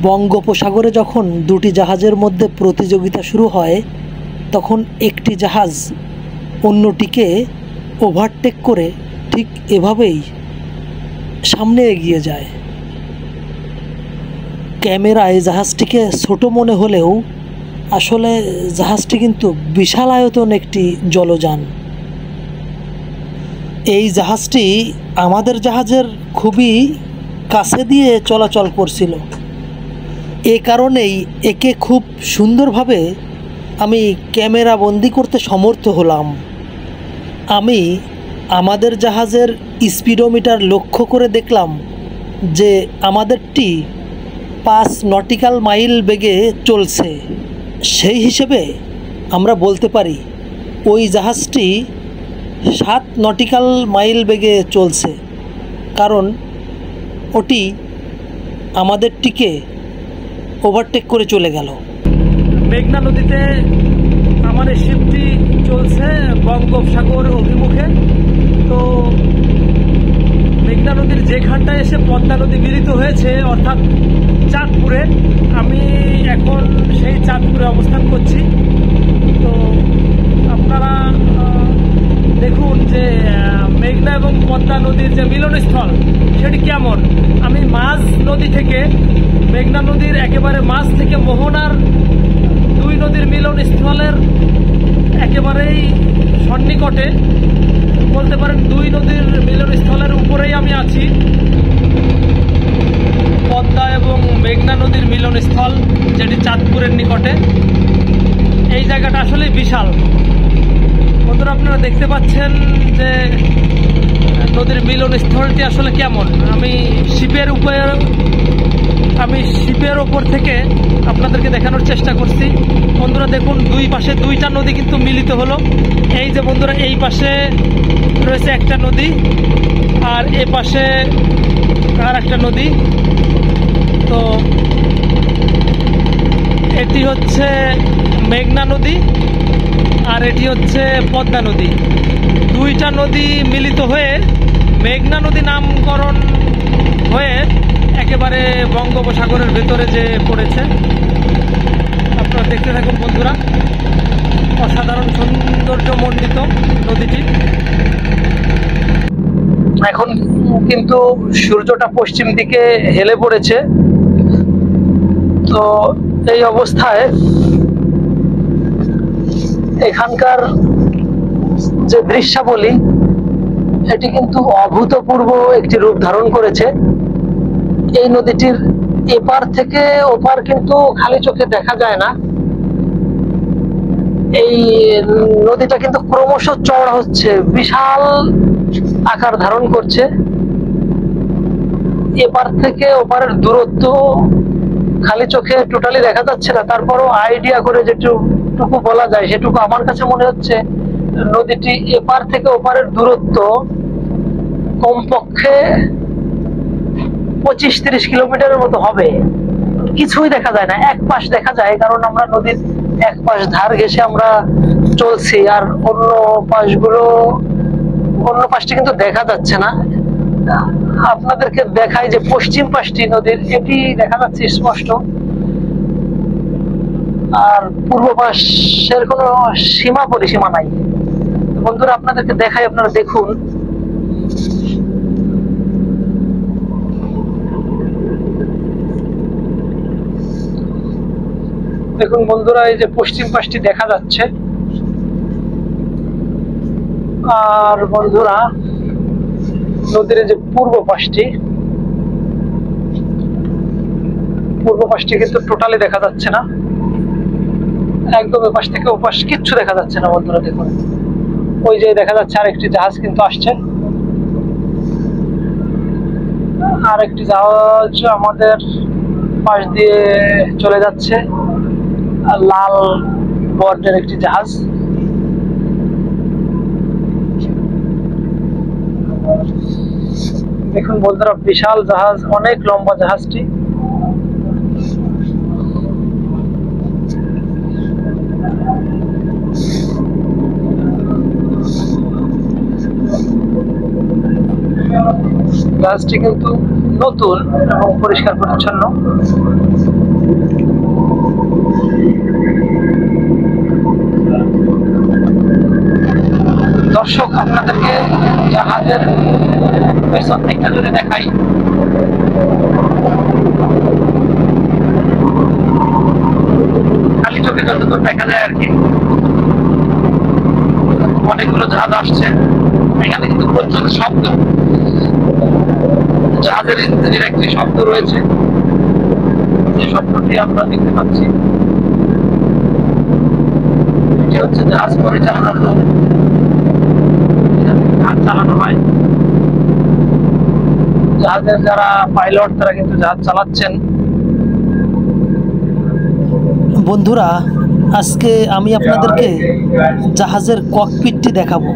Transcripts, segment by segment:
বঙ্গোপসাগরে যখন দুটি জাহাজের মধ্যে প্রতিযোগিতা শুরু হয় তখন একটি জাহাজ অন্যটিকে ওভারটেক করে ঠিক এভাবেই সামনে এগিয়ে যায়। ক্যামেরায় জাহাজটিকে ছোট মনে হলেও আসলে জাহাজটি কিন্তু বিশাল আয়তন একটি জলযান। এই জাহাজটি আমাদের জাহাজের খুবই কাছে দিয়ে চলাচল করছিল। এ কারণেই একে খুব সুন্দরভাবে আমি ক্যামেরা বন্দি করতে সমর্থ হলাম। আমি আমাদের জাহাজের স্পিডোমিটার লক্ষ্য করে দেখলাম যে আমাদেরটি 5 নটিক্যাল মাইল বেগে চলছে। সেই হিসেবে আমরা বলতে পারি ওই জাহাজটি 7 নটিক্যাল মাইল বেগে চলছে, কারণ ওটি আমাদেরটিকে ওভারটেক করে চলে গেল। মেঘনা নদীতে আমার এই শিপটি চলছে বঙ্গোপসাগর অভিমুখে। তো মেঘনা নদীর যেখানটায় এসে পদ্মা নদী মিলিত হয়েছে অর্থাৎ চাঁদপুরে, আমি এখন সেই চাঁদপুরে অবস্থান করছি। তো আপনারা দেখুন যে মেঘনা এবং পদ্মা নদীর যে মিলনস্থল সেটি কেমন। আমি মাঝ নদী থেকে, মেঘনা নদীর একেবারে মাঝ থেকে মোহনার দুই নদীর মিলনস্থলের একেবারেই সন্নিকটে, বলতে পারেন দুই নদীর মিলনস্থলের উপরেই আমি আছি। পদ্মা এবং মেঘনা নদীর মিলনস্থল যেটি চাঁদপুরের নিকটে। এই জায়গাটা আসলে বিশাল। বন্ধুরা, আপনারা দেখতে পাচ্ছেন যে নদীর মিলনস্থলটি আসলে কেমন। আমি শিপের উপর থেকে আপনাদেরকে দেখানোর চেষ্টা করছি। বন্ধুরা দেখুন, দুই পাশে দুইটা নদী কিন্তু মিলিত হলো। এই যে বন্ধুরা, এই পাশে রয়েছে একটা নদী আর এ পাশে আর একটা নদী। তো এটি হচ্ছে মেঘনা নদী আর এটি হচ্ছে পদ্মা নদী। দুইটা নদী মিলিত হয়ে মেঘনা নদী নামকরণ হয়ে একেবারে বঙ্গোপসাগরের ভেতরে যে পড়েছে। আপনারা দেখতে থাকুন বন্ধুরা, অসাধারণ সৌন্দর্যমণ্ডিত নদীটি। এখন কিন্তু সূর্যটা পশ্চিম দিকে হেলে পড়েছে। তো এই অবস্থায় এখানকার যে দৃশ্যাবলী এটি কিন্তু অভূতপূর্ব একটি রূপ ধারণ করেছে। এই নদীটির এপার থেকে ওপার কিন্তু খালি চোখে দেখা যায় না। এই নদীটা কিন্তু ক্রমশ চওড়া হচ্ছে, বিশাল আকার ধারণ করছে। এপার থেকে ওপারের দূরত্ব খালি চোখে টোটালি দেখা যাচ্ছে না, তারপরও আইডিয়া করে যেটুকু বলা যায় সেটুকু আমার কাছে মনে হচ্ছে নদীটি এপার থেকে ওপারের দূরত্ব কমপক্ষে 25-30 কিলোমিটারের মতো হবে। কিছুই দেখা যায় না, এক পাশ দেখা যায়, কারণ আমরা নদীর এক পাশ ধার ঘেঁষে আমরা চলছি, আর অন্য পাশটি কিন্তু দেখা যাচ্ছে না। আপনাদেরকে দেখাই যে পশ্চিম পাশটি নদীর, এটি দেখা যাচ্ছে স্পষ্ট, আর পূর্ব পাশের কোনো সীমা পরিসীমা নাই। বন্ধুরা আপনাদেরকে দেখাই, আপনারা দেখুন। দেখুন বন্ধুরা, এই যে পশ্চিম পাশটি দেখা যাচ্ছে, আর বন্ধুরা নদীর যে পূর্ব পাশটি কিন্তু টোটালি দেখা যাচ্ছে না। একদম এপাশ থেকে ওপাশ কিচ্ছু দেখা যাচ্ছে না। বন্ধুরা দেখুন, ওই যে দেখা যাচ্ছে আরেকটি জাহাজ কিন্তু আসছে, আরেকটি জাহাজ আমাদের পাশ দিয়ে চলে যাচ্ছে, লাল বর্ণের একটি জাহাজ। দেখুন বন্ধুরা, বিশাল জাহাজ, অনেক লম্বা জাহাজটি। জাহাজটি কিন্তু নতুন এবং পরিষ্কার পরিচ্ছন্ন। দর্শক, আপনাদেরকে জাহাজের পেছন দিকটা যদি দেখাই, খালি চোখে যতদূর দেখা যায় আর কি, অনেকগুলো জাহাজ আসছে। এখানে কিন্তু প্রচুর শব্দ, জাহাজের ইঞ্জিনের একটি শব্দ রয়েছে, যে শব্দটি আমরা দেখতে পাচ্ছি। এটি হচ্ছে জাহাজ পরিচালনার রুম, জাহাজ চালানো হয়। জাহাজের যারা পাইলট তারা কিন্তু জাহাজ চালাচ্ছেন। বন্ধুরা, আজকে আমি আপনাদেরকে জাহাজের ককপিটটি দেখাবো,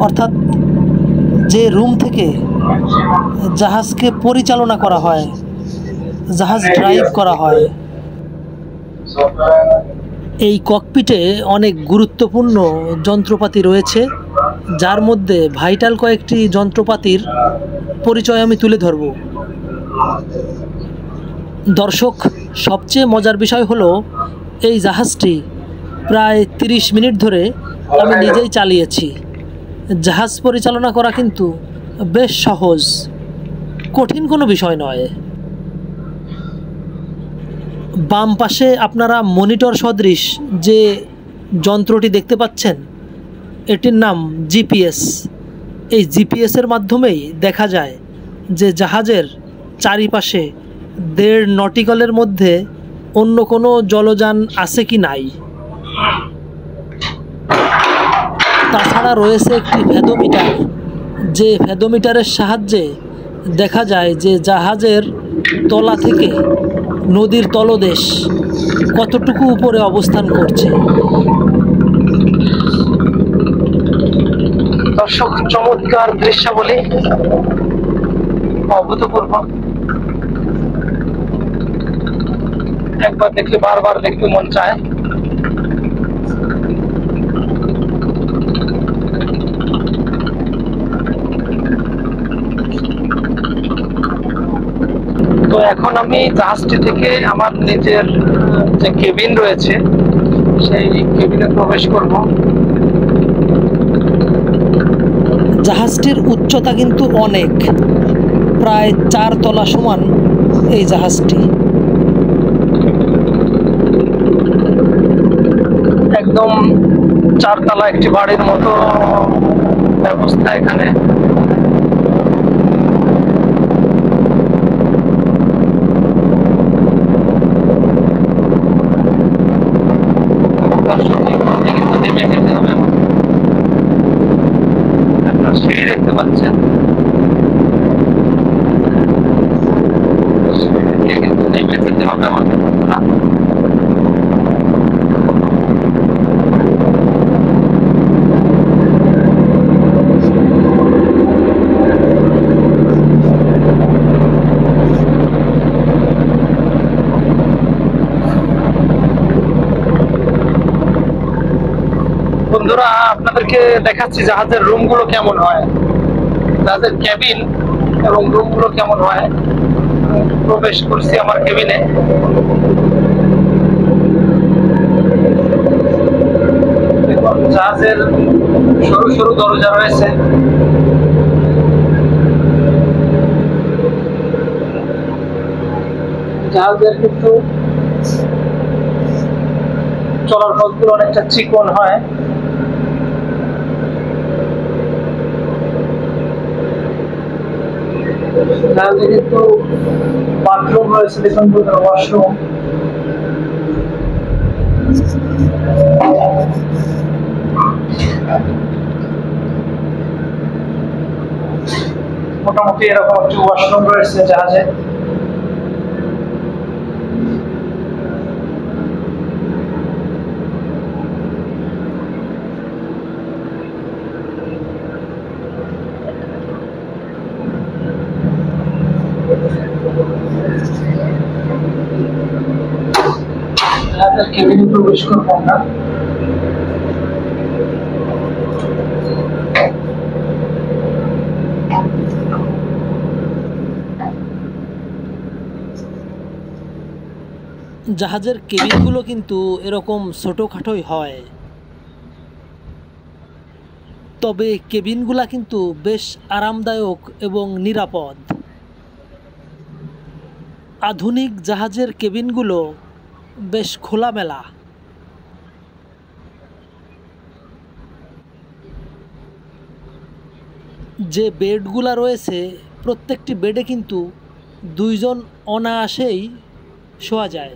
অর্থাৎ যে রুম থেকে জাহাজকে পরিচালনা করা হয়, জাহাজ ড্রাইভ করা হয়। এই ককপিটে অনেক গুরুত্বপূর্ণ যন্ত্রপাতি রয়েছে, যার মধ্যে ভাইটাল কয়েকটি যন্ত্রপাতির পরিচয় আমি তুলে ধরব। দর্শক, সবচেয়ে মজার বিষয় হলো এই জাহাজটি প্রায় 30 মিনিট ধরে আমি নিজেই চালিয়েছি। জাহাজ পরিচালনা করা কিন্তু বেশ সহজ, কঠিন কোনো বিষয় নয়। বাম পাশে আপনারা মনিটর সদৃশ যে যন্ত্রটি দেখতে পাচ্ছেন, এটির নাম জিপিএস। এই জিপিএসের মাধ্যমেই দেখা যায় যে জাহাজের চারিপাশে 1.5 নটিক্যালের মধ্যে অন্য কোনো জলযান আছে কি নাই। তাছাড়া রয়েছে একটি ভেদোমিটার, যে ভেদোমিটারের সাহায্যে দেখা যায় যে জাহাজের তলা থেকে নদীর তলদেশ কতটুকু উপরে অবস্থান করছে। দর্শক, চমৎকার দৃশ্যাবলী, অভূতপূর্ব। একবার দেখলে বারবার দেখতে মন চায়। তো এখন আমি জাহাজটি থেকে আমার নিজের যে কেবিন রয়েছে সেই কেবিনে প্রবেশ করব। জাহাজটির উচ্চতা কিন্তু অনেক, প্রায় 4 তলা সমান এই জাহাজটি। একদম 4 তলা একটি বাড়ির মতো ব্যবস্থা এখানে। সিঁড়ি দেখতে পাচ্ছেন, কিন্তু নেমে যেতে হবে আমাদের। বন্ধুরা, আপনাদেরকে দেখাচ্ছি জাহাজের রুমগুলো কেমন হয়, জাহাজের কেবিন এবং রুমগুলো কেমন হয়। প্রবেশ করছি আমার কেবিনে। জাহাজের সরু সরু দরজা রয়েছে। জাহাজের কিন্তু চলার পথগুলো অনেকটা চিকন হয়। জাহাজে কিন্তু বাথরুম রয়েছে, দেখুন, ওয়াশরুম। মোটামুটি এরকম একটি ওয়াশরুম রয়েছে জাহাজে। কেবিনে প্রবেশ করবো আমরা। জাহাজের কেবিনগুলো কিন্তু এরকম ছোটোখাটোই হয়, তবে কেবিনগুলা কিন্তু বেশ আরামদায়ক এবং নিরাপদ। আধুনিক জাহাজের কেবিনগুলো বেশ খোলামেলা। যে বেডগুলা রয়েছে প্রত্যেকটি বেডে কিন্তু দুইজন অনায়াসেই শোয়া যায়।